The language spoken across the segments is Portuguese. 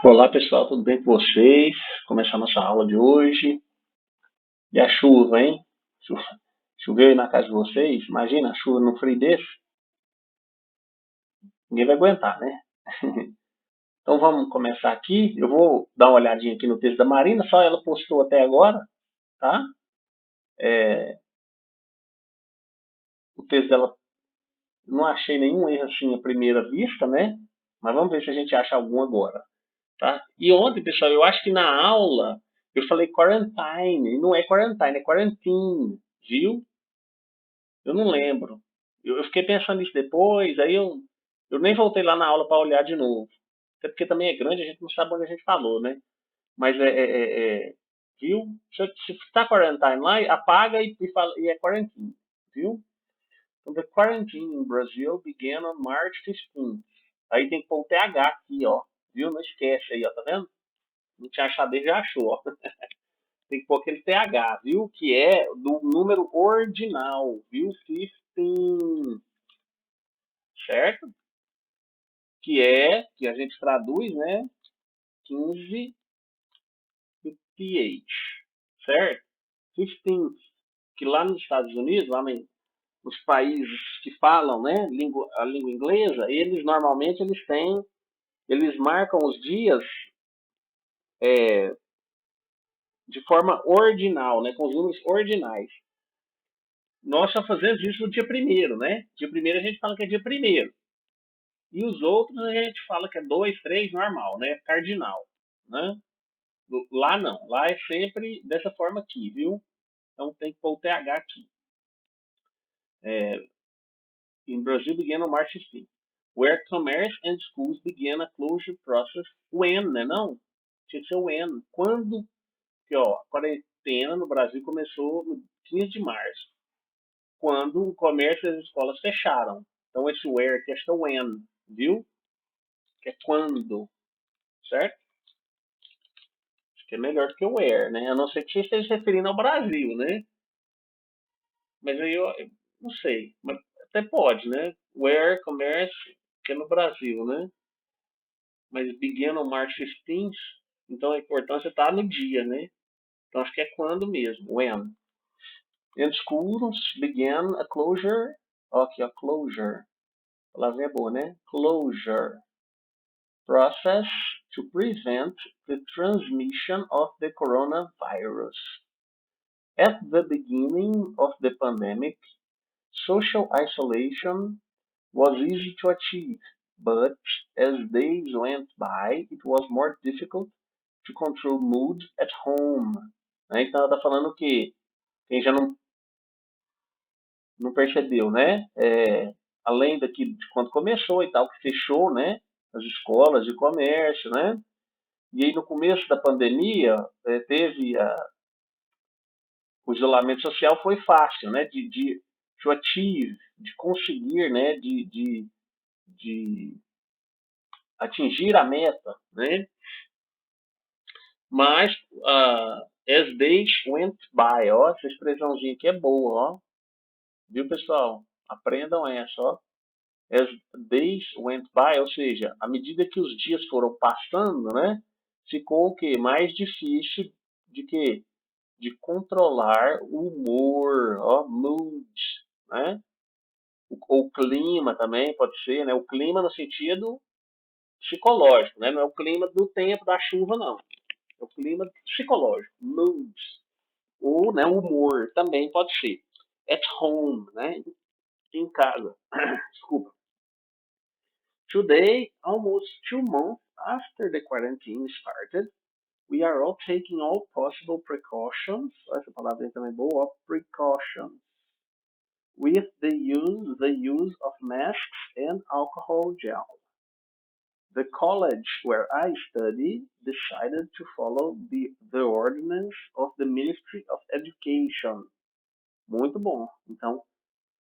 Olá pessoal, tudo bem com vocês? Começar nossa aula de hoje. E a chuva, hein? Choveu aí na casa de vocês? Imagina a chuva no frio desse? Ninguém vai aguentar, né? Então vamos começar aqui. Eu vou dar uma olhadinha aqui no texto da Marina, só ela postou até agora, tá? É, o texto dela, não achei nenhum erro assim à primeira vista, né? Mas vamos ver se a gente acha algum agora, tá? E ontem, pessoal, eu acho que na aula eu falei quarantine, e não é quarantine, é quarantine, viu? Eu não lembro. Eu fiquei pensando nisso depois, aí eu nem voltei lá na aula para olhar de novo. Até porque também é grande, a gente não sabe onde a gente falou, né? Mas viu? Se está quarantine lá, apaga e é quarantine, viu? Então, the quarantine in Brazil began on March 15th. Aí tem que pôr o TH aqui, ó. Viu? Não esquece aí, ó, tá vendo? Não tinha achado, ele já achou, ó. Tem que pôr aquele TH, viu? Que é do número ordinal, viu? 15, certo? Que a gente traduz, né? 15 do PH, certo? 15, que lá nos Estados Unidos, nos países que falam, né, a língua inglesa, eles normalmente eles marcam os dias é, de forma ordinal, né, com os números ordinais. Nós só fazemos isso no dia primeiro, né? Dia primeiro a gente fala que é dia primeiro. E os outros a gente fala que é 2, 3, normal, né? Cardinal, né? Lá não, lá é sempre dessa forma aqui, viu? Então tem que pôr o TH aqui. In Brazil began on March 15, where commerce and schools began a closure process when, né não? Tinha que ser when. Quando que, ó, a quarentena no Brasil começou no 15 de março, quando o comércio e as escolas fecharam. Então esse where aqui é when, viu? Que é quando, certo? Acho que é melhor do que o where, né? A não ser que você esteja se referindo ao Brasil, né? Mas aí eu não sei. Mas até pode, né? Where commerce, que é no Brasil, né? Mas began on March 15th, então a importância está no dia, né? Então acho que é quando mesmo, when. And schools began a closure, ó, aqui, ó, closure. A palavra é boa, né? Closure process to prevent the transmission of the coronavirus. At the beginning of the pandemic, social isolation was easy to achieve, but as days went by, it was more difficult to control mood at home. Né? Então ela está falando que quem já não percebeu, né? Além daqui de quando começou e tal, que fechou, né? As escolas de comércio, né? E aí no começo da pandemia teve o isolamento social foi fácil, né? To achieve, de conseguir, né? De atingir a meta, né? Mas as days went by, ó, essa expressãozinha aqui é boa, ó. Viu, pessoal? Aprendam essa, ó. As days went by, ou seja, à medida que os dias foram passando, né? Ficou o quê? Mais difícil de quê? De controlar o humor, ó, mood, né? O clima também pode ser, né? O clima no sentido psicológico, né? Não é o clima do tempo da chuva, não. É o clima psicológico, mood. Ou, né, o humor também pode ser. At home, né? Em casa. Desculpa. Today, almost 2 months after the quarantine started, we are all taking all possible precautions. Essa palavra também é boa, precautions. With the use of masks and alcohol gel. The college where I study decided to follow the ordinance of the Ministry of Education. Muito bom. Então,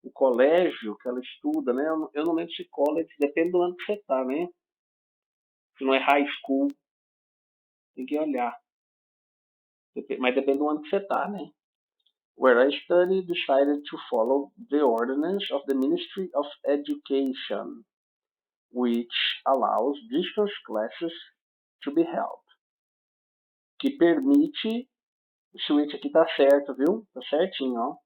o colégio que ela estuda, né? Eu não lembro se college, depende do ano que você tá, né? Se não é high school, tem que olhar. Mas depende do ano que você tá, né? Where I study decided to follow the ordinance of the Ministry of Education, which allows distance classes To be held. Que permite, o switch aqui tá certo, viu? Tá certinho, ó.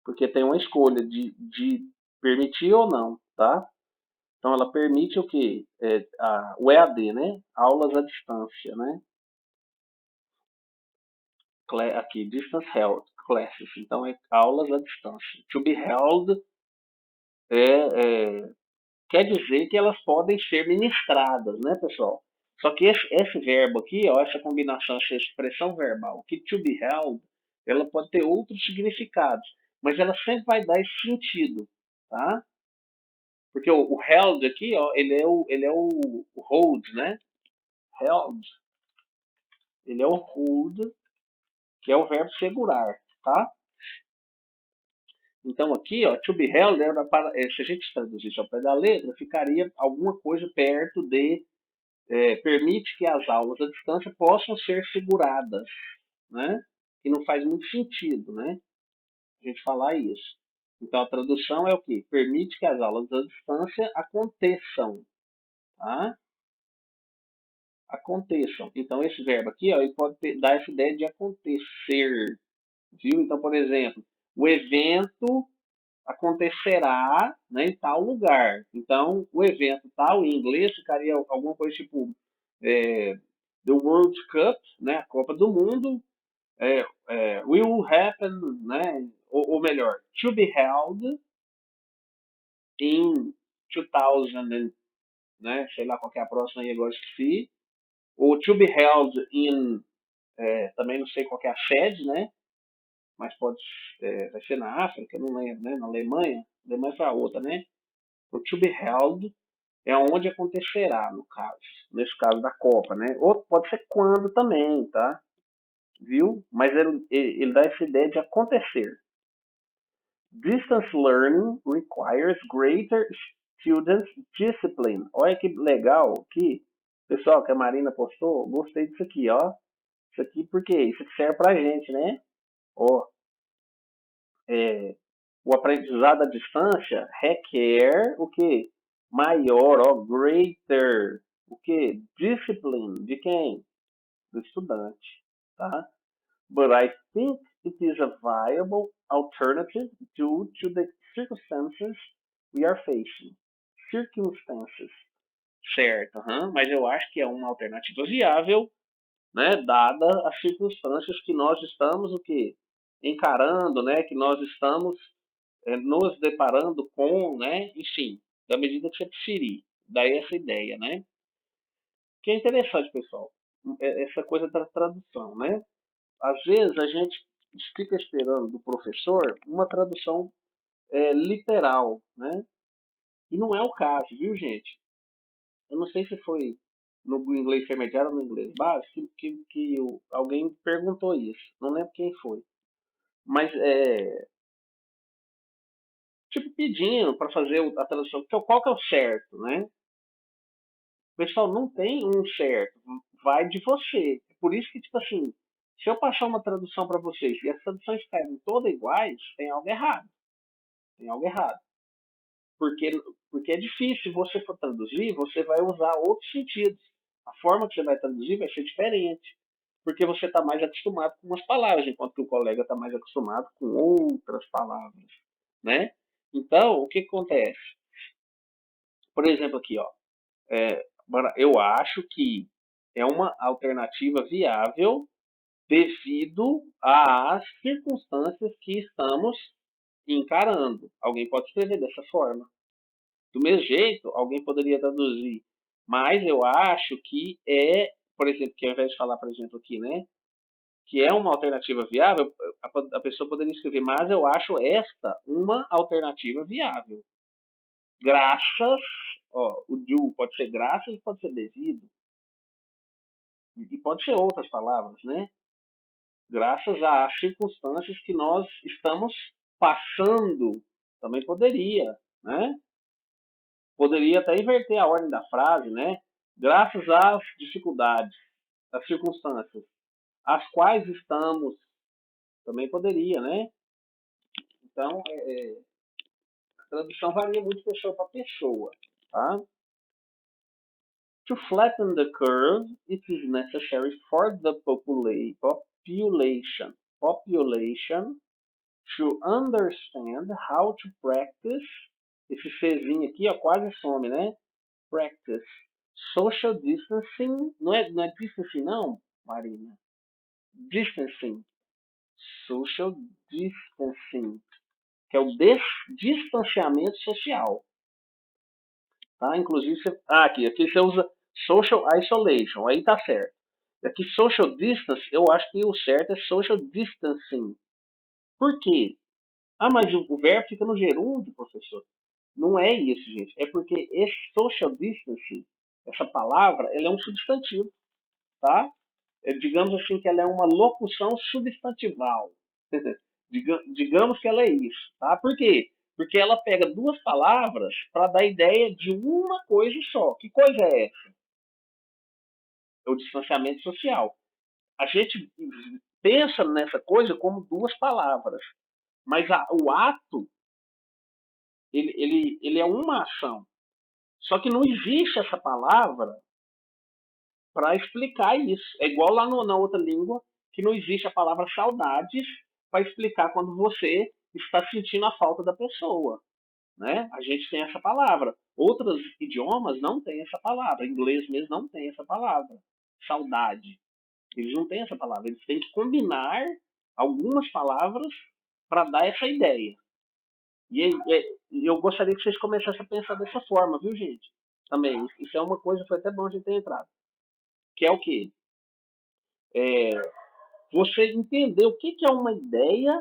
Porque tem uma escolha de permitir ou não, tá? Então ela permite o quê? O EAD, né? Aulas à distância, né? Aqui, distance held classes. Então é aulas à distância. To be held é, quer dizer que elas podem ser ministradas, né, pessoal? Só que esse verbo aqui, ó, essa combinação, essa expressão verbal, que to be held, ela pode ter outros significados, mas ela sempre vai dar esse sentido, tá? Porque o held aqui, ó, ele é o hold, né? Held, ele é o hold, que é o verbo segurar, tá? Então aqui, ó, to be held, se a gente traduzisse ao pé da letra, ficaria alguma coisa perto de permite que as aulas à distância possam ser seguradas, né? E não faz muito sentido, né? A gente falar isso. Então a tradução é o quê? Permite que as aulas à distância aconteçam, tá? Aconteçam. Então esse verbo aqui, ó, ele pode dar essa ideia de acontecer, viu? Então, por exemplo, o evento acontecerá, né, em tal lugar. Então, o evento tal, em inglês, ficaria alguma coisa tipo The World Cup, né, a Copa do Mundo, will happen, né, ou melhor, to be held in 2000, né, sei lá qual é a próxima aí, agora esqueci, ou to be held in, também não sei qual é a sede, né, mas vai ser na África, não lembro, né, na Alemanha foi a outra, né, o to be held é onde acontecerá, no caso, nesse caso da Copa, né, ou pode ser quando também, tá, viu? Mas ele dá essa ideia de acontecer. Distance learning requires greater student discipline. Olha que legal aqui. Pessoal, que a Marina postou, gostei disso aqui, ó. Isso aqui porque isso serve pra gente, né? Ó, o aprendizado à distância requer o que? Maior, ó, greater. O que? Discipline. De quem? Do estudante, tá? But I think it is a viable alternative due to the circumstances we are facing. Circunstâncias. Certo, mas eu acho que é uma alternativa viável, né, dada as circunstâncias que nós estamos o quê? Encarando, né, que nós estamos nos deparando com, né, enfim, da medida que você preferir. Daí essa ideia, né? Que é interessante, pessoal, essa coisa da tradução, né? Às vezes a gente fica esperando do professor uma tradução literal, né? E não é o caso, viu, gente? Eu não sei se foi no inglês intermediário ou no inglês básico que alguém perguntou isso. Não lembro quem foi. Mas tipo pedindo para fazer a tradução. Qual que é o certo, né? Pessoal, não tem um certo. Vai de você. Por isso que, tipo assim, se eu passar uma tradução para vocês e as traduções ficarem todas iguais, tem algo errado. Tem algo errado. Porque, porque é difícil, se você for traduzir, você vai usar outros sentidos. A forma que você vai traduzir vai ser diferente. Porque você está mais acostumado com umas palavras, enquanto que o colega está mais acostumado com outras palavras, né? Então, o que acontece? Por exemplo, aqui, ó, eu acho que é uma alternativa viável devido às circunstâncias que estamos encarando. Alguém pode escrever dessa forma. Do mesmo jeito, alguém poderia traduzir, mas eu acho que por exemplo, que ao invés de falar, por exemplo, aqui, né, que é uma alternativa viável, a pessoa poderia escrever, mas eu acho esta uma alternativa viável. Graças, ó, o do pode ser graças e pode ser devido, e pode ser outras palavras, né? Graças às circunstâncias que nós estamos passando, também poderia, né? Poderia até inverter a ordem da frase, né? Graças às dificuldades, às circunstâncias, às quais estamos, também poderia, né? Então, a tradução varia muito de pessoa para pessoa, tá? To flatten the curve, it is necessary for the population to understand how to practice. Esse Czinho aqui, ó, quase some, né? Practice social distancing. Não é distancing, não, Marina? Distancing. Social distancing. Que é o distanciamento social. Tá? Inclusive, aqui você usa social isolation. Aí tá certo. Aqui, social distance, eu acho que o certo é social distancing. Por quê? Ah, mas o verbo fica no gerúndio, professor. Não é isso, gente. É porque esse social distancing, essa palavra, ela é um substantivo, tá? Digamos assim que ela é uma locução substantival. Digamos que ela é isso, tá? Por quê? Porque ela pega duas palavras para dar ideia de uma coisa só. Que coisa é essa? É o distanciamento social. A gente pensa nessa coisa como duas palavras, mas o ato ele é uma ação. Só que não existe essa palavra para explicar isso. É igual lá na outra língua que não existe a palavra saudades para explicar quando você está sentindo a falta da pessoa. Né? A gente tem essa palavra. Outros idiomas não têm essa palavra. Inglês mesmo não tem essa palavra. Saudade. Eles não têm essa palavra. Eles têm que combinar algumas palavras para dar essa ideia. E eu gostaria que vocês começassem a pensar dessa forma, viu, gente? Também. Isso é uma coisa, foi até bom a gente ter entrado. Que é o quê? Você entender o que é uma ideia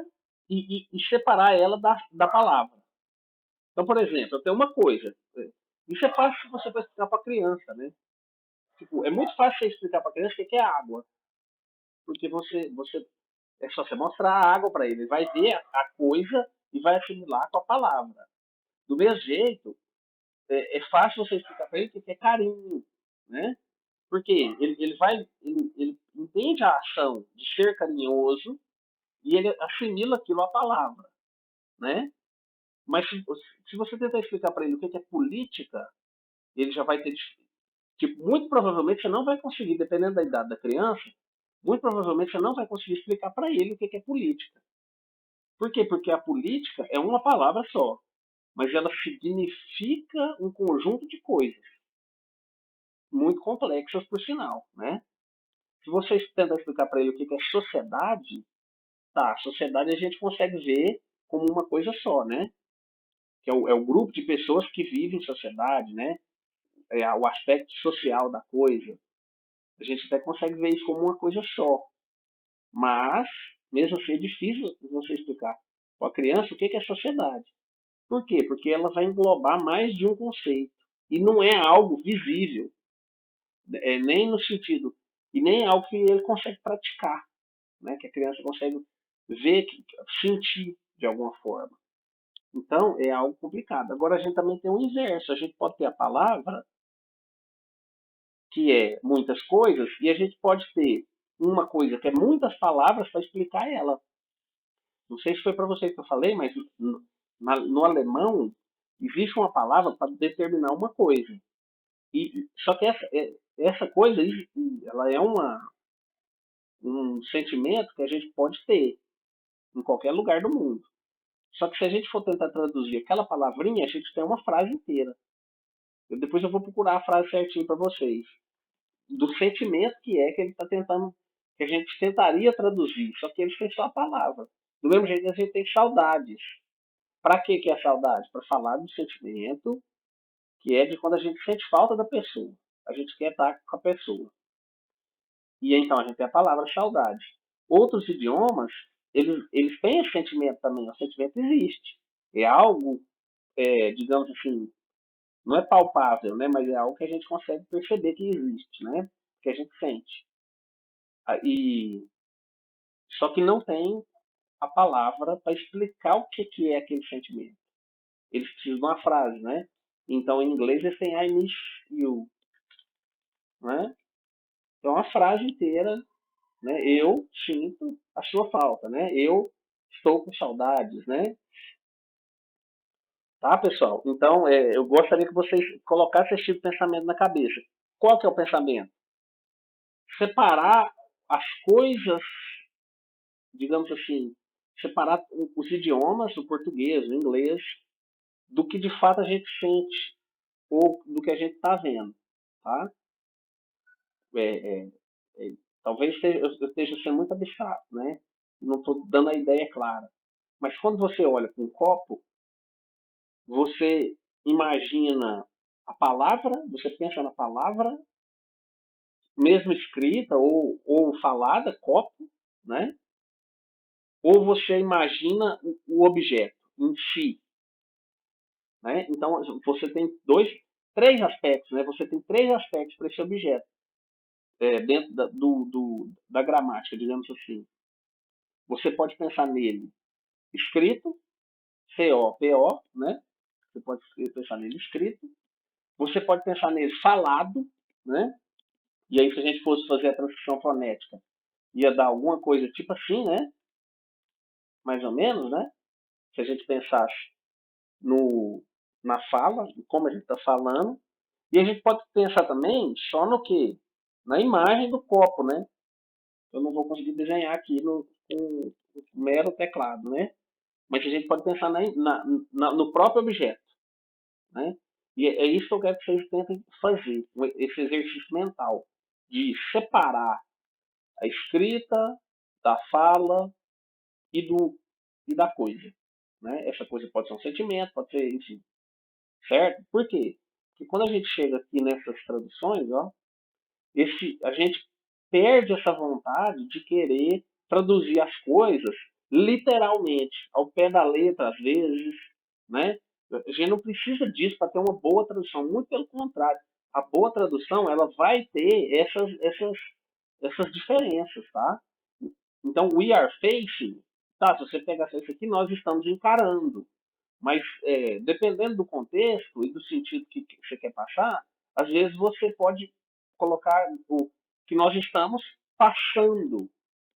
e separar ela da palavra. Então, por exemplo, eu tenho uma coisa. Isso é fácil se você vai explicar para a criança, né? Tipo, é muito fácil você explicar para a criança o que é água. Porque você é só você mostrar a água para ele. Ele vai ver a coisa e vai assimilar com a palavra. Do mesmo jeito, é fácil você explicar para ele o que é carinho, né? Porque ele entende a ação de ser carinhoso e ele assimila aquilo à palavra, né? Mas se você tentar explicar para ele o que é política, ele já vai ter tipo, muito provavelmente você não vai conseguir, dependendo da idade da criança, muito provavelmente você não vai conseguir explicar para ele o que é política. Por quê? Porque a política é uma palavra só, mas ela significa um conjunto de coisas muito complexas, por sinal, né? Se você tentar explicar para ele o que é sociedade, tá, sociedade a gente consegue ver como uma coisa só, né? Que é o grupo de pessoas que vivem em sociedade, né? É o aspecto social da coisa. A gente até consegue ver isso como uma coisa só. Mas, mesmo assim, é difícil você explicar para a criança o que é sociedade. Por quê? Porque ela vai englobar mais de um conceito. E não é algo visível, nem no sentido, e nem é algo que ele consegue praticar, né? Que a criança consegue ver, sentir de alguma forma. Então, é algo complicado. Agora, a gente também tem o inverso. A gente pode ter a palavra, que é muitas coisas, e a gente pode ter uma coisa que é muitas palavras para explicar ela. Não sei se foi para vocês que eu falei, mas no alemão existe uma palavra para determinar uma coisa. Só que essa coisa ela é um sentimento que a gente pode ter em qualquer lugar do mundo. Só que se a gente for tentar traduzir aquela palavrinha, a gente tem uma frase inteira. Depois eu vou procurar a frase certinho para vocês. Do sentimento que ele está tentando, que a gente tentaria traduzir. Só que ele fez só a palavra. Do mesmo jeito que a gente tem saudades. Para que é saudade? Para falar do sentimento que é de quando a gente sente falta da pessoa. A gente quer estar com a pessoa. E então a gente tem a palavra saudade. Outros idiomas, eles têm esse sentimento também. O sentimento existe. É algo, digamos assim, não é palpável, né? Mas é algo que a gente consegue perceber que existe, né? Que a gente sente. E, só que não tem a palavra para explicar o que é aquele sentimento. Eles precisam de uma frase, né? Então, em inglês, eles têm I miss you, né? Então, uma frase inteira, né? Eu sinto a sua falta, né? Eu estou com saudades, né? Tá, pessoal? Então, eu gostaria que vocês colocassem esse tipo de pensamento na cabeça. qual que é o pensamento? Separar as coisas, digamos assim, separar os idiomas, o português, o inglês, do que de fato a gente sente ou do que a gente está vendo, tá? É, é, é, talvez eu esteja sendo muito abstrato, né? Não estou dando a ideia clara. Mas quando você olha para um copo, você imagina a palavra, você pensa na palavra, mesmo escrita ou falada, copo, né? Ou você imagina o objeto em si, né? Então você tem três aspectos, né? Você tem três aspectos para esse objeto dentro da gramática, digamos assim. Você pode pensar nele escrito, C-O-P-O, né? Você pode pensar nele escrito. Você pode pensar nele falado, né? E aí, se a gente fosse fazer a transcrição fonética, ia dar alguma coisa tipo assim, né? Mais ou menos, né? Se a gente pensasse no, na fala, como a gente está falando. E a gente pode pensar também só no que? Na imagem do copo, né? Eu não vou conseguir desenhar aqui com mero teclado, né? Mas a gente pode pensar no próprio objeto, né? E é isso que eu quero que vocês tentem fazer, esse exercício mental, de separar a escrita da fala e, e da coisa. Né? Essa coisa pode ser um sentimento, pode ser, enfim, certo? Por quê? Porque quando a gente chega aqui nessas traduções, ó, a gente perde essa vontade de querer traduzir as coisas literalmente, ao pé da letra, às vezes, né? A gente não precisa disso para ter uma boa tradução, muito pelo contrário. A boa tradução, ela vai ter essas diferenças, tá? Então, we are facing, tá? Se você pegar isso aqui, nós estamos encarando. Mas, dependendo do contexto e do sentido que você quer passar, às vezes você pode colocar o que nós estamos passando.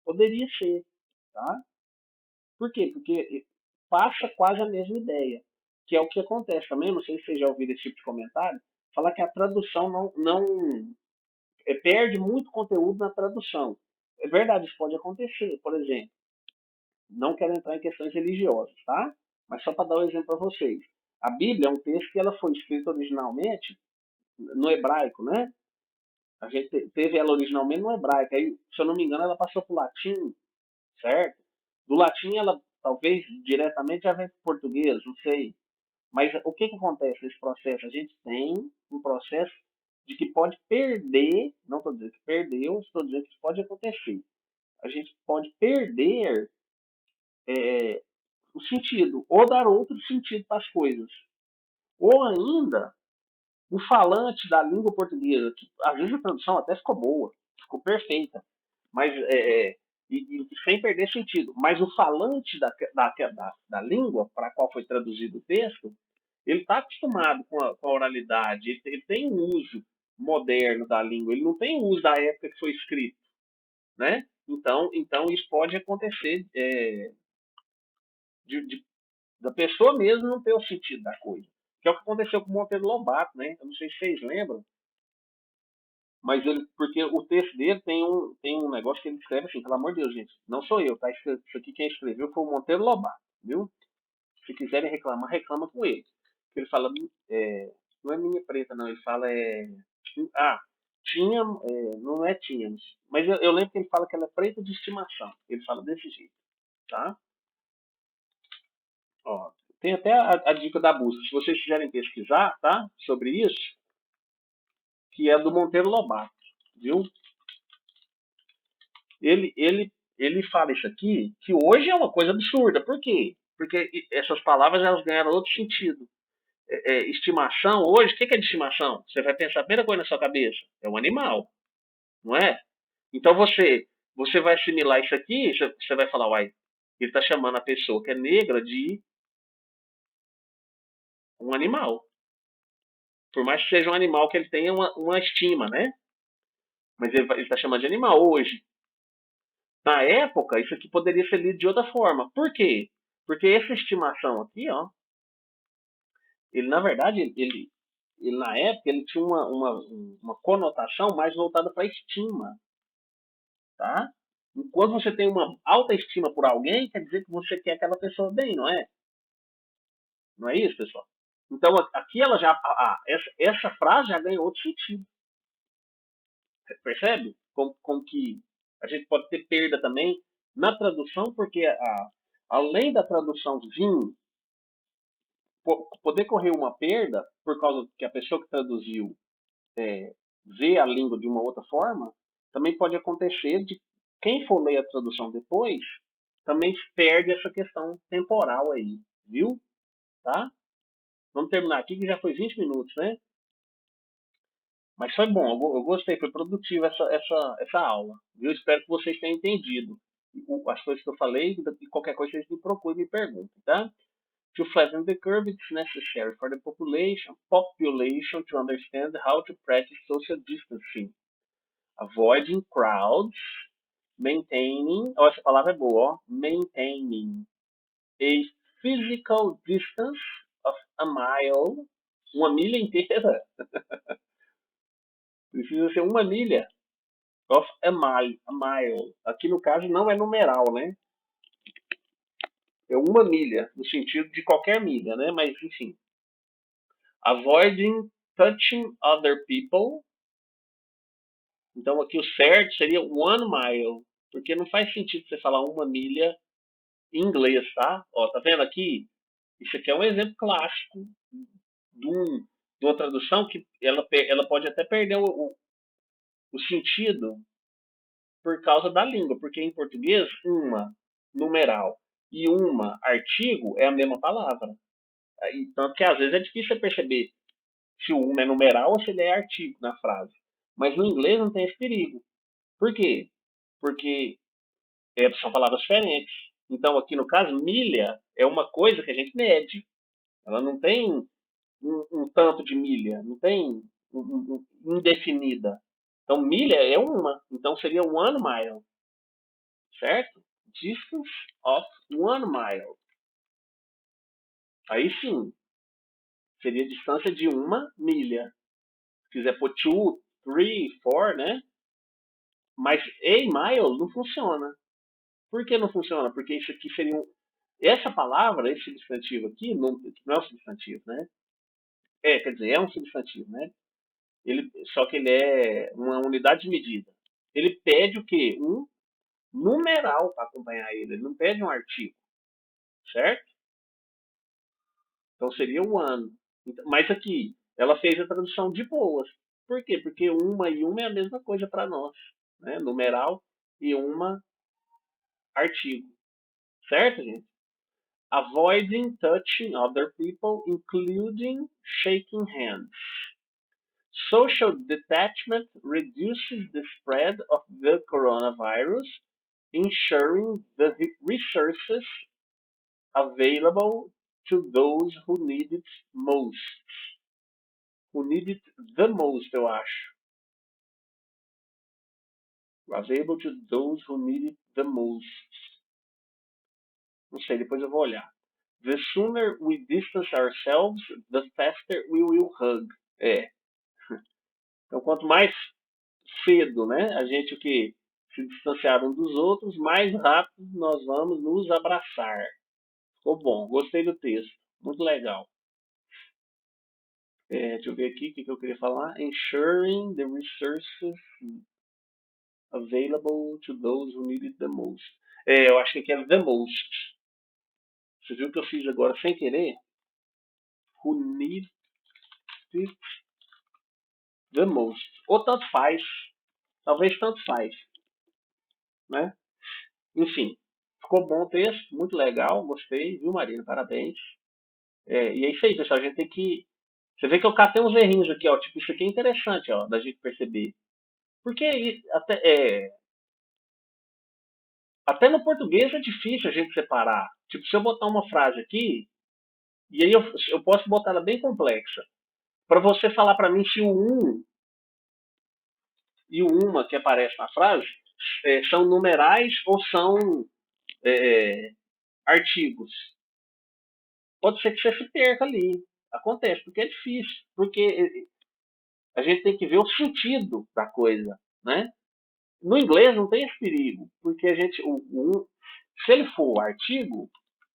Poderia ser, tá? Por quê? Porque passa quase a mesma ideia, que é o que acontece também, não sei se vocês já ouviram esse tipo de comentário, fala que a tradução não perde muito conteúdo na tradução. É verdade, isso pode acontecer. Por exemplo, não quero entrar em questões religiosas, tá? Mas só para dar um exemplo para vocês. A Bíblia é um texto que ela foi escrita originalmente no hebraico, né? A gente teve ela originalmente no hebraico. Aí, se eu não me engano, ela passou para o latim, certo? Do latim, ela talvez diretamente já vem para o português, não sei. Mas o que acontece nesse processo? A gente tem um processo de que pode perder, não estou dizendo que perdeu, estou dizendo que isso pode acontecer. A gente pode perder o sentido, ou dar outro sentido para as coisas. Ou ainda, o falante da língua portuguesa, que às vezes a tradução até ficou boa, ficou perfeita, mas e sem perder sentido. Mas o falante da língua para a qual foi traduzido o texto, ele está acostumado com a oralidade, ele tem um uso moderno da língua, ele não tem o uso da época que foi escrito, né? Então isso pode acontecer de da pessoa mesmo não ter o sentido da coisa. Que é o que aconteceu com o Monteiro Lobato, né? Eu não sei se vocês lembram, mas porque o texto dele tem um negócio que ele escreve assim, pelo amor de Deus, gente, não sou eu, tá? Isso aqui quem escreveu foi o Monteiro Lobato, viu? Se quiserem reclamar, reclama com ele. Ele fala, não é minha preta, não, ele fala, tinha, não é tínhamos, mas eu lembro que ele fala que ela é preta de estimação, ele fala desse jeito, tá? Ó, tem até a dica da busca, se vocês quiserem pesquisar, tá? Sobre isso, que é do Monteiro Lobato, viu? Ele fala isso aqui, que hoje é uma coisa absurda. Por quê? Porque essas palavras elas ganharam outro sentido. Estimação, hoje, o que é de estimação? Você vai pensar a primeira coisa na sua cabeça, é um animal, não é? Então você vai assimilar isso aqui, você vai falar, uai, ele está chamando a pessoa que é negra de um animal. Por mais que seja um animal que ele tenha uma estima, né? Mas ele está chamando de animal hoje. Na época, isso aqui poderia ser lido de outra forma. Por quê? Porque essa estimação aqui, ó, ele na verdade, na época, ele tinha uma conotação mais voltada para estima, tá? Enquanto você tem uma alta estima por alguém, quer dizer que você quer aquela pessoa bem, não é? Não é isso, pessoal? Então, aqui ela já, essa frase já ganhou outro sentido. Percebe? Como que a gente pode ter perda também na tradução, porque além da tradução vir poder correr uma perda por causa que a pessoa que traduziu vê a língua de uma outra forma, também pode acontecer de quem for ler a tradução depois também perde essa questão temporal aí, viu? Tá? Vamos terminar aqui que já foi 20 minutos, né? Mas foi bom, eu gostei, foi produtiva essa aula. Eu espero que vocês tenham entendido as coisas que eu falei e qualquer coisa vocês me procurem e me perguntem, tá? To flatten the curve, it's necessary for the population to understand how to practice social distancing, avoiding crowds, maintaining, essa palavra é boa, ó, maintaining a physical distance of a mile, uma milha inteira, precisa ser uma milha of a mile. Aqui no caso não é numeral, né? É uma milha, no sentido de qualquer milha, né? Mas enfim. Avoiding touching other people. Então aqui o certo seria 1 mile, porque não faz sentido você falar uma milha em inglês, tá? Ó, tá vendo aqui? Isso aqui é um exemplo clássico de uma tradução que ela pode até perder o sentido por causa da língua, porque em português, uma numeral e uma artigo é a mesma palavra. Tanto que às vezes é difícil você perceber se o uma é numeral ou se ele é artigo na frase. Mas no inglês não tem esse perigo. Por quê? Porque são palavras diferentes. Então, aqui no caso, milha é uma coisa que a gente mede. Ela não tem um tanto de milha, não tem indefinida. Então, milha é uma. Então, seria 1 mile, certo? Distance of 1 mile. Aí sim, seria a distância de 1 milha. Se quiser pôr 2, 3, 4, né? Mas a mile não funciona. Por que não funciona? Porque isso aqui seria essa palavra, esse substantivo aqui, não é um substantivo, né? Quer dizer, é um substantivo, né? Só que ele é uma unidade de medida. Ele pede o quê? Um numeral para acompanhar ele. Ele não pede um artigo, certo? Então seria o ano. Mas aqui, ela fez a tradução de boas. Por quê? Porque uma e uma é a mesma coisa para nós, né? Numeral e uma artigo, certo, gente? Avoiding touching other people, including shaking hands. Social detachment reduces the spread of the coronavirus, ensuring the resources available to those who need it most. Who need it the most, eu acho. Available to those who need it the most. Não sei, depois eu vou olhar. The sooner we distance ourselves, the faster we will hug. Então, quanto mais cedo, né, a gente o que se distanciar um dos outros, mais rápido nós vamos nos abraçar. Ficou bom, gostei do texto, muito legal. Deixa eu ver aqui o que eu queria falar. Ensuring the resources available to those who need it the most. Eu acho que aqui é the most. Você viu o que eu fiz agora sem querer? Who need it the most. Ou tanto faz. Talvez tanto faz. Né? Enfim, ficou bom o texto, muito legal, gostei, viu, Marina? Parabéns. E é isso aí, pessoal. A gente tem que. Você vê que eu catei uns errinhos aqui, ó. Tipo, isso aqui é interessante, ó, da gente perceber. Porque até no português é difícil a gente separar. Tipo, se eu botar uma frase aqui, e aí eu posso botar ela bem complexa. Para você falar para mim se o um e o uma que aparece na frase são numerais ou são artigos. Pode ser que você se perca ali. Acontece, porque é difícil. Porque a gente tem que ver o sentido da coisa, né? No inglês não tem esse perigo, porque a gente, se ele for o artigo,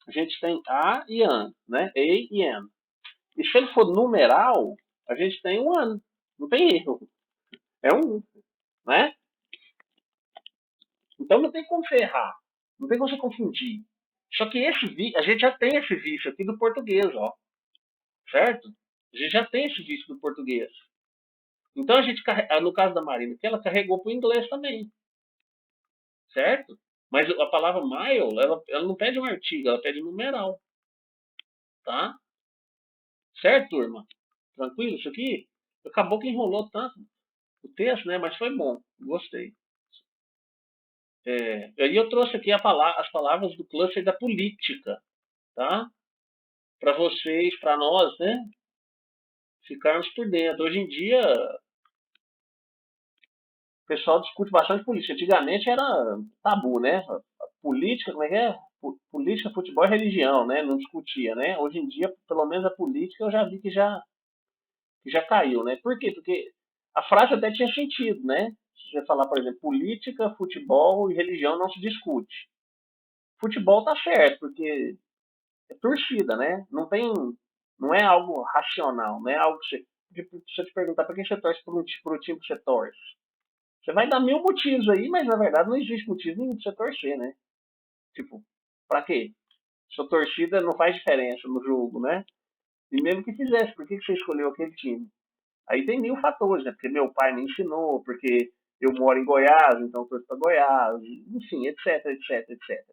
a gente tem a e an, né? A e an. E se ele for numeral, a gente tem um an. Não tem erro. É um, né? Então não tem como você errar. Não tem como você confundir. Só que a gente já tem esse vício aqui do português, ó. Certo? A gente já tem esse vício do português. Então a gente, no caso da Marina, que ela carregou para o inglês também. Certo? Mas a palavra mile, ela não pede um artigo, ela pede um numeral. Tá? Certo, turma? Tranquilo isso aqui? Acabou que enrolou tanto o texto, né? Mas foi bom. Gostei. E eu trouxe aqui as palavras do cluster da política, tá? Para vocês, para nós, né? Ficarmos por dentro. Hoje em dia, o pessoal discute bastante política. Antigamente era tabu, né? Política, como é que é? Política, futebol e religião, né? Não discutia, né? Hoje em dia, pelo menos a política, eu já vi que já caiu, né? Por quê? Porque a frase até tinha sentido, né? Se você falar, por exemplo, política, futebol e religião não se discute. Futebol tá certo, porque é torcida, né? Não é algo racional, não é algo que você, tipo, se eu te perguntar para quem você torce pro time que você torce, você vai dar mil motivos aí, mas na verdade não existe motivo nenhum pra você torcer, né? Tipo, pra quê? Sua torcida não faz diferença no jogo, né? E mesmo que fizesse, por que você escolheu aquele time? Aí tem mil fatores, né? Porque meu pai me ensinou, porque eu moro em Goiás, então torço para Goiás, enfim, etc, etc, etc.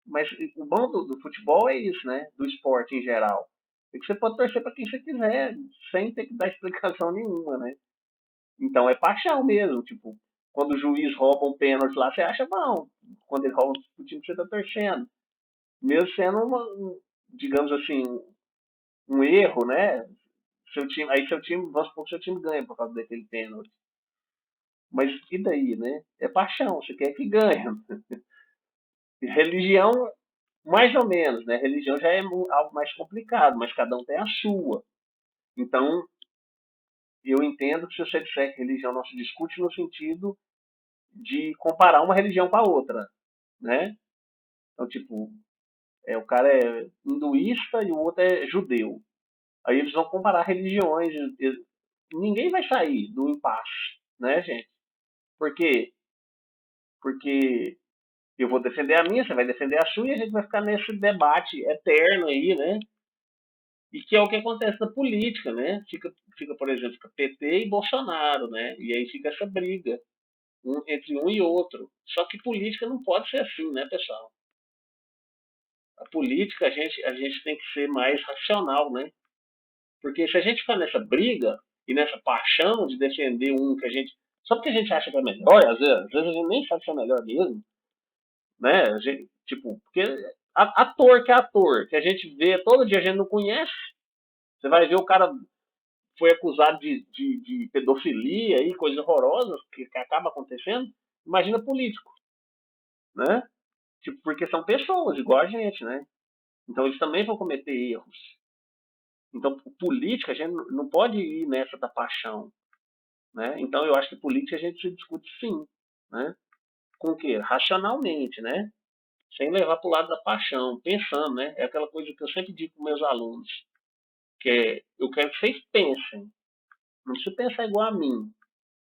Mas o bom do futebol é isso, né? Do esporte em geral. É que você pode torcer para quem você quiser, sem ter que dar explicação nenhuma, né? Então é paixão mesmo, tipo, quando o juiz rouba um pênalti lá, você acha bom. Quando ele rouba o time que você tá torcendo. Mesmo sendo digamos assim, um erro, né? Seu time, vamos supor que seu time ganha por causa daquele pênalti. Mas e daí, né? É paixão, você quer que ganhe. Religião, mais ou menos, né? Religião já é algo mais complicado, mas cada um tem a sua. Então, eu entendo que se você disser que religião não se discute no sentido de comparar uma religião com a outra, né? Então, tipo, o cara é hinduísta e o outro é judeu. Aí eles vão comparar religiões. Ninguém vai sair do impasse, né, gente? Por quê? Porque eu vou defender a minha, você vai defender a sua e a gente vai ficar nesse debate eterno aí, né? E que é o que acontece na política, né? Fica por exemplo, fica PT e Bolsonaro, né? E aí fica essa briga entre um e outro. Só que política não pode ser assim, né, pessoal? A política a gente tem que ser mais racional, né? Porque se a gente ficar nessa briga e nessa paixão de defender um que a gente. Só porque a gente acha que é melhor, às vezes a gente nem sabe se é melhor mesmo, né? Tipo, porque ator que é ator, que a gente vê todo dia, a gente não conhece. Você vai ver o cara foi acusado de pedofilia e coisas horrorosas que acaba acontecendo. Imagina político, né? Tipo, porque são pessoas igual a gente, né? Então eles também vão cometer erros. Então, política, a gente não pode ir nessa da paixão, né? Então, eu acho que política a gente se discute sim, né? Com o quê? Racionalmente, né? Sem levar para o lado da paixão, pensando, né? É aquela coisa que eu sempre digo para meus alunos, que eu quero que vocês pensem. Não precisa pensar igual a mim,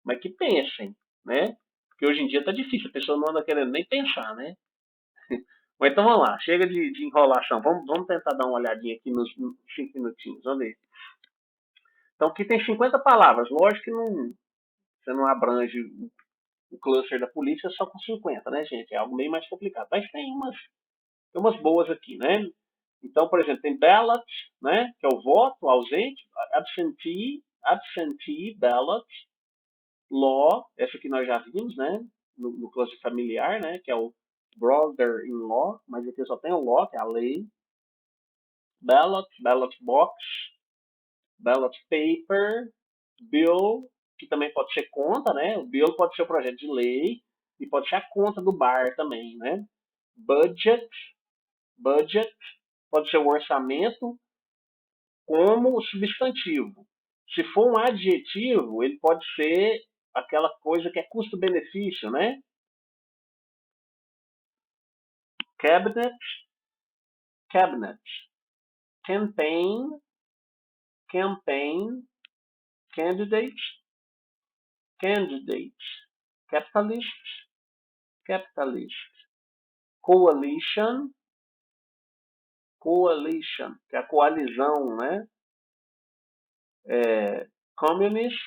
mas que pensem, né? Porque hoje em dia tá difícil, a pessoa não anda querendo nem pensar, né? Mas então vamos lá, chega de enrolação, vamos tentar dar uma olhadinha aqui nos 5 minutinhos, vamos ver. Então aqui tem 50 palavras, lógico que você não abrange o cluster da polícia só com 50, né, gente? É algo meio mais complicado. Mas tem umas boas aqui, né? Então, por exemplo, tem ballot, né? Que é o voto ausente, absentee ballot, law, essa que nós já vimos, né? No cluster familiar, né? Que é o brother-in-law, mas aqui só tem o law, que é a lei. Ballot box, ballot paper, bill, que também pode ser conta, né? O bill pode ser o projeto de lei e pode ser a conta do bar também, né? Budget, budget, pode ser o orçamento, como substantivo. Se for um adjetivo, ele pode ser aquela coisa que é custo-benefício, né? Cabinet, cabinet. Campaign, campaign. Candidate, candidate. Capitalist, capitalist. Coalition, coalition, que é a coalizão, né? Communist,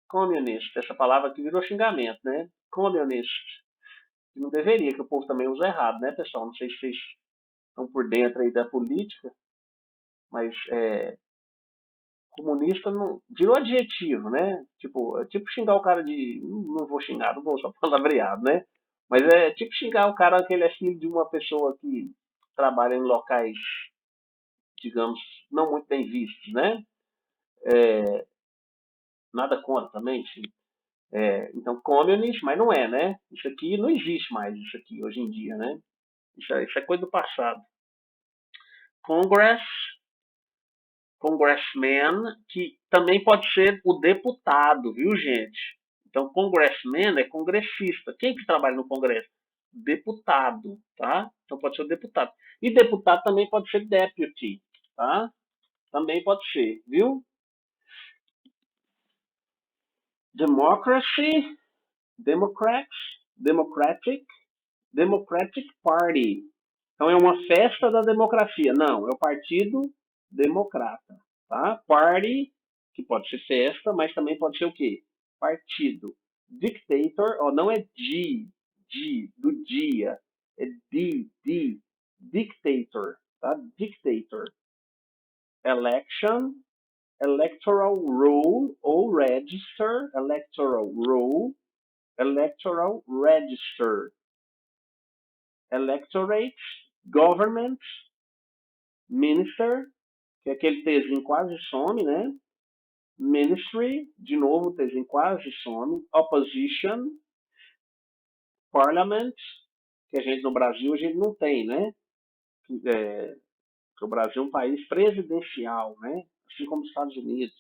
communist. Essa palavra aqui virou xingamento, né? Communist. Não deveria, que o povo também usa errado, né, pessoal? Não sei se vocês estão por dentro aí da política, mas comunista não, virou adjetivo, né? Tipo, é tipo xingar o cara de. Não vou xingar, não vou só palavreado, né? Mas é tipo xingar o cara que ele é filho de uma pessoa que trabalha em locais, digamos, não muito bem vistos, né? Nada contra também, sim. Então, communist, mas não é, né? Isso aqui não existe mais, isso aqui, hoje em dia, né? Isso é coisa do passado. Congress, congressman, que também pode ser o deputado, viu, gente? Então, congressman é congressista. Quem que trabalha no Congresso? Deputado, tá? Então pode ser o deputado. E deputado também pode ser deputy, tá? Também pode ser, viu? Democracy, Democrats, Democratic Party. Então é uma festa da democracia. Não, é o Partido Democrata, tá? Party, que pode ser festa, mas também pode ser o quê? Partido. Dictator, ó, não é do dia, é dictator, tá? Dictator. Election, electoral roll ou register, electoral register, electorate, government, minister, que é aquele Tzinho quase some, né? Ministry, de novo, o Tzinho quase some. Opposition, parliament, que a gente no Brasil a gente não tem, né? Que o Brasil é um país presidencial, né? Assim como os Estados Unidos.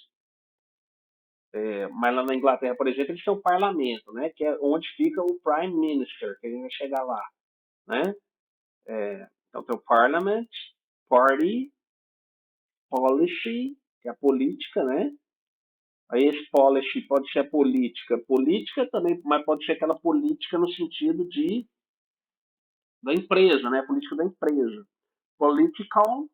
Mas lá na Inglaterra, por exemplo, eles têm o parlamento, né? Que é onde fica o prime minister, que a gente vai chegar lá, né? Então tem o parliament, party, policy, que é a política, né? Aí esse policy pode ser a política também, mas pode ser aquela política no sentido de da empresa, né? Política da empresa. Political,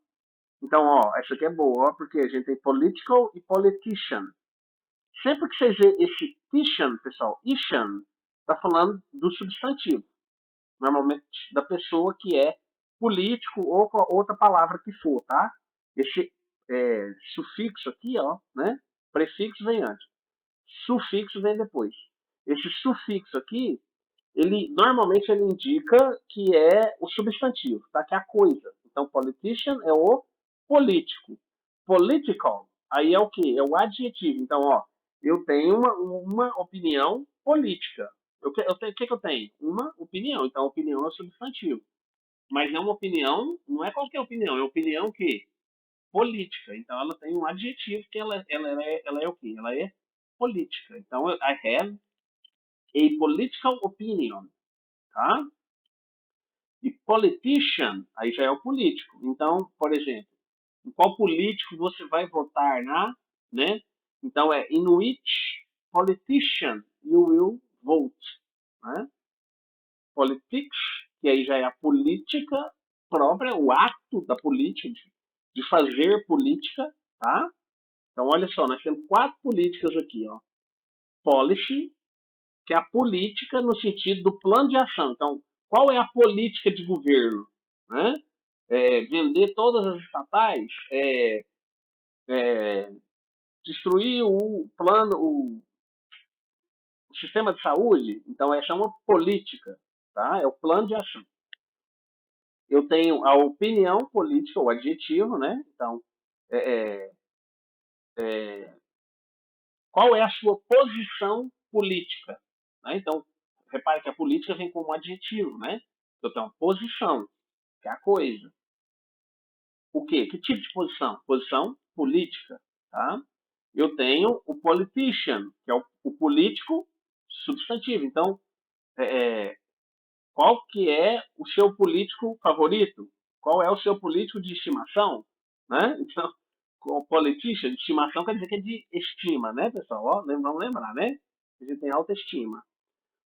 então, ó, essa aqui é boa, ó, porque a gente tem political e politician. Sempre que você vê esse ishan, pessoal, ishan, tá falando do substantivo. Normalmente da pessoa que é político ou com outra palavra que for, tá? Esse sufixo aqui, ó, né? Prefixo vem antes. Sufixo vem depois. Esse sufixo aqui, ele normalmente ele indica que é o substantivo, tá? Que é a coisa. Então, politician é o político. Political, aí é o que? É o adjetivo. Então, ó, eu tenho uma opinião política. O que eu tenho? Uma opinião. Então, opinião é o substantivo. Mas é uma opinião, não é qualquer opinião, é opinião que política. Então, ela tem um adjetivo que ela é o quê? Ela é política. Então, I have a political opinion, tá? E politician, aí já é o político. Então, por exemplo, em qual político você vai votar né? Então é in which politician you will vote, né? Politics, que aí já é a política própria, o ato da política, de fazer política, tá? Então olha só, nós temos 4 políticas aqui, ó. Policy, que é a política no sentido do plano de ação. Então, qual é a política de governo? Né? Vender todas as estatais, destruir o plano, o sistema de saúde. Então, essa é uma política, tá? É o plano de ação. Eu tenho a opinião política, o adjetivo, né? Então, é, é, qual é a sua posição política? Né? Então, repare que a política vem como adjetivo, né? Eu tenho uma posição, que é a coisa. o quê? Que tipo de posição? Posição política, tá? Eu tenho o politician, que é o político substantivo. Então, é, qual que é o seu político favorito? Qual é o seu político de estimação? Né? Então, o politician de estimação quer dizer que é de estima, né, pessoal? Ó, vamos lembrar, né? A gente tem autoestima.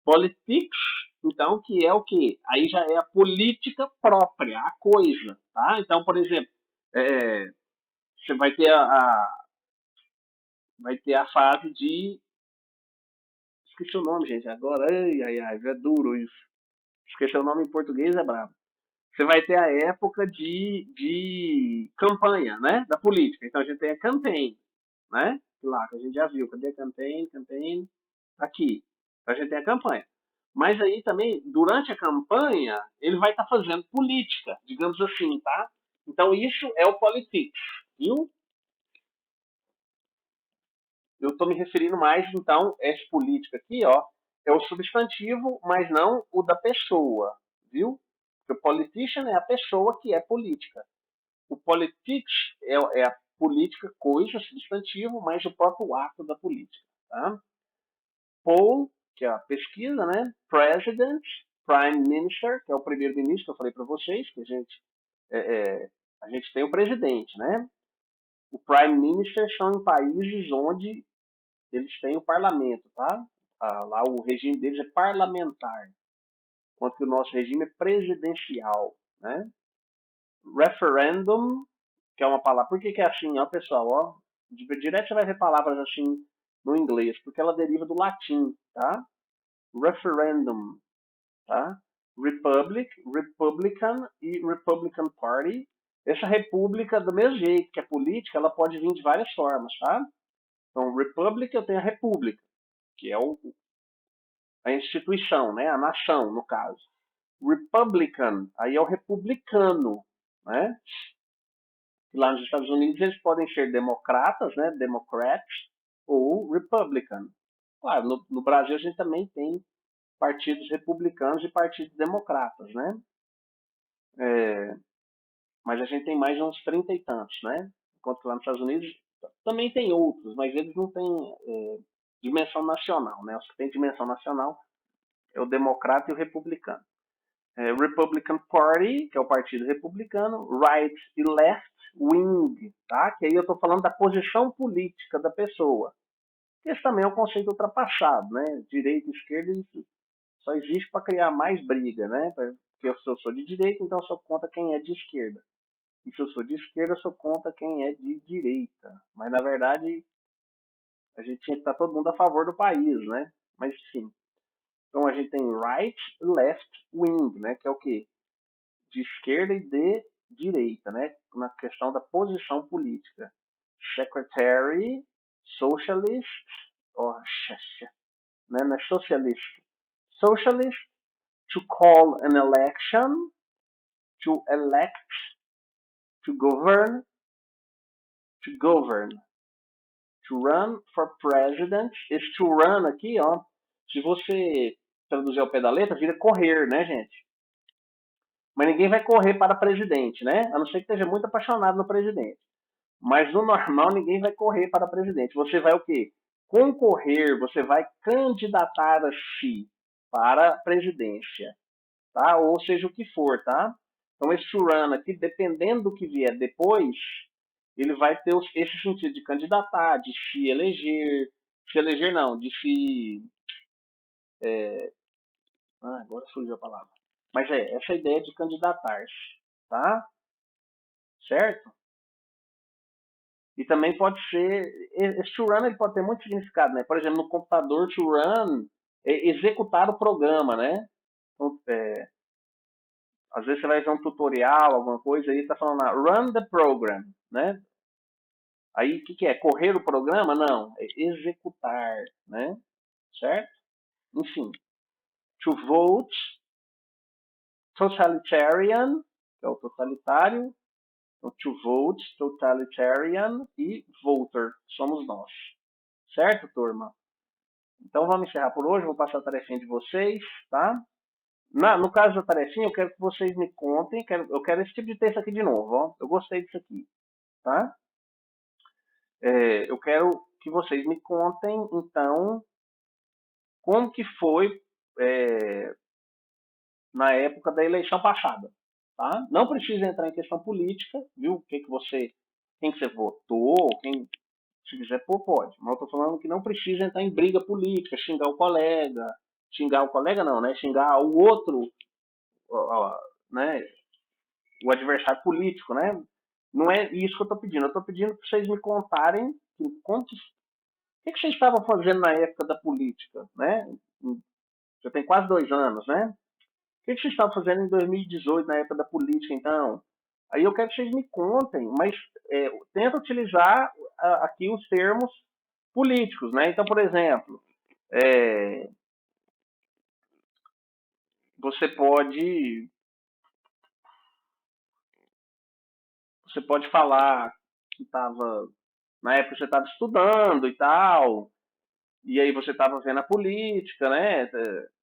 Politics, então, que é o quê? Aí já é a política própria, a coisa, tá? Então, por exemplo, você vai ter a fase de... Esqueci o nome, gente, agora. Ai, ai, ai, é duro isso. Esqueci o nome em português, é brabo. Você vai ter a época de campanha, né? Da política. Então a gente tem a campaign, né? Lá, que a gente já viu. Cadê a campaign? Campaign. Aqui. Então a gente tem a campanha. Mas aí também, durante a campanha, ele vai estar fazendo política, digamos assim, tá? Então isso é o politics, viu? Eu estou me referindo mais, então, esse política aqui, ó, é o substantivo, mas não o da pessoa, viu? Porque o politician é a pessoa que é política. O politics é a política, coisa, substantivo, mas o próprio ato da política. Tá? Poll, que é a pesquisa, né? President, Prime Minister, que é o primeiro-ministro que eu falei para vocês, que a gente tem o presidente, né? O Prime Minister são em países onde eles têm o parlamento, tá? Lá o regime deles é parlamentar, enquanto que o nosso regime é presidencial, né? Referendum, que é uma palavra. Por que, que é assim, ó, pessoal? Ó, direto você vai ver palavras assim no inglês, porque ela deriva do latim, tá? Referendum, tá? Republic, Republican e Republican Party. Essa república, do mesmo jeito que a política, ela pode vir de várias formas, tá? Então, Republic, eu tenho a república, que é a instituição, né? A nação, no caso. Republican, aí é o republicano, né? Lá nos Estados Unidos eles podem ser democratas, né? Democrats ou Republican. Claro, no Brasil a gente também tem partidos republicanos e partidos democratas, né? É, mas a gente tem mais de uns 30 e tantos, né? Enquanto que lá nos Estados Unidos também tem outros, mas eles não têm dimensão nacional, né? Os que têm dimensão nacional é o democrata e o republicano. Republican Party, que é o partido republicano, right e left wing, tá? Que aí eu estou falando da posição política da pessoa. Esse também é um conceito ultrapassado, né? Direita e esquerda só existe para criar mais briga, né? Porque se eu sou de direita, então eu sou contra quem é de esquerda. E se eu sou de esquerda, eu sou contra quem é de direita. Mas na verdade, a gente tinha que estar todo mundo a favor do país, né? Mas sim. Então a gente tem right e left wing, né? Que é o quê? De esquerda e de direita, né? Na questão da posição política. Secretary, socialist, oh, né? Não é socialist. Socialist, to call an election, to elect, to govern, to run for president. Esse to run aqui, ó, se você traduzir ao pé da letra, vira correr, né, gente? Mas ninguém vai correr para presidente, né? A não ser que esteja muito apaixonado no presidente. Mas no normal ninguém vai correr para presidente. Você vai o quê? Concorrer, você vai candidatar-se para a presidência, tá? Ou seja o que for, tá? Então esse to run aqui, dependendo do que vier depois, ele vai ter esse sentido de candidatar, de se eleger não, de se... agora surgiu a palavra. Mas essa ideia de candidatar-se, tá? Certo? E também pode ser, esse to run ele pode ter muito significado, né? Por exemplo, no computador, to run é executar o programa, né? Então, às vezes você vai ver um tutorial, alguma coisa, aí está falando lá, run the program, né? Aí o que é? Correr o programa? Não, é executar, né? Certo? Enfim, to vote, totalitarian, que é o totalitário, to vote, totalitarian e voter, somos nós. Certo, turma? Então vamos encerrar por hoje, vou passar a tarefinha de vocês, tá? No caso da tarefinha, eu quero que vocês me contem, eu quero esse tipo de texto aqui de novo, ó. Eu gostei disso aqui, tá? Eu quero que vocês me contem, então, como que foi é, na época da eleição passada, tá? Não precisa entrar em questão política, viu? Quem que você votou, quem, se quiser pôr, pode. Mas eu tô falando que não precisa entrar em briga política, xingar o colega não, né? Xingar o outro, né? O adversário político, né? Não é isso que eu tô pedindo. Eu tô pedindo para vocês me contarem o que vocês estavam fazendo na época da política, né? Já tem quase 2 anos, né? O que vocês estavam fazendo em 2018, na época da política, então? Aí eu quero que vocês me contem, mas tenta utilizar aqui os termos políticos, né? Então, por exemplo, é, você pode você pode falar que estava na época você estava estudando e tal, e aí você estava vendo a política, né?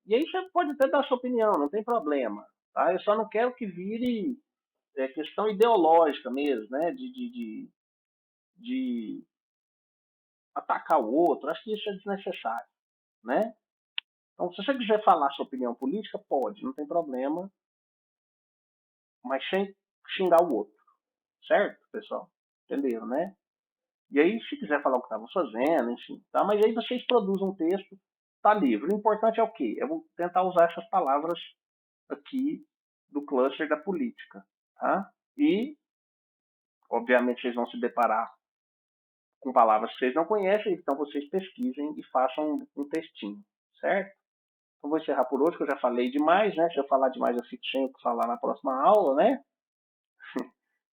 E aí você pode até dar a sua opinião, não tem problema, tá? Eu só não quero que vire questão ideológica mesmo, né? De atacar o outro. Acho que isso é desnecessário, né? Então, se você quiser falar sua opinião política, pode, não tem problema, mas sem xingar o outro, certo, pessoal? Entenderam, né? E aí, se quiser falar o que estava fazendo, enfim, tá? Mas aí vocês produzem um texto, tá livre. O importante é o quê? Eu vou tentar usar essas palavras aqui do cluster da política, tá? E, obviamente, vocês vão se deparar com palavras que vocês não conhecem, então vocês pesquisem e façam um textinho, certo? Então vou encerrar por hoje, que eu já falei demais, né? Se eu falar demais, eu fico sem o que falar na próxima aula, né?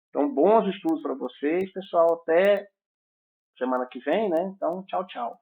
Então, bons estudos para vocês, pessoal. Até semana que vem, né? Então, tchau, tchau.